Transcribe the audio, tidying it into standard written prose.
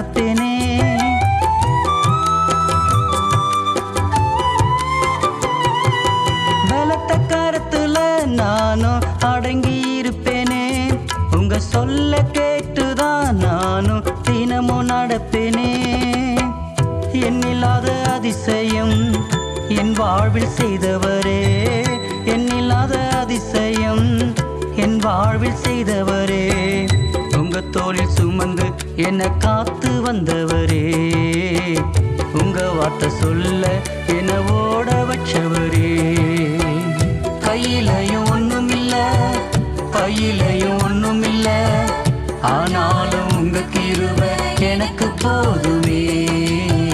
நடப்பேனே. பலத்த கரத்துல நானும் அடங்கி இருப்பேனே. உங்க சொல்ல கேட்டுதான் நானும் தினமும் நடப்பேனே. எண்ணில்லாத அதிசயம் என் வாழ்வில் செய்தவரே, எண்ணில்லாத அதிசயம் என் வாழ்வில் செய்தவரே. உங்க தோளில் சுமந்து என்னை காத்து வந்தவரே. உங்க வார்த்தை சொல்ல என்னவோ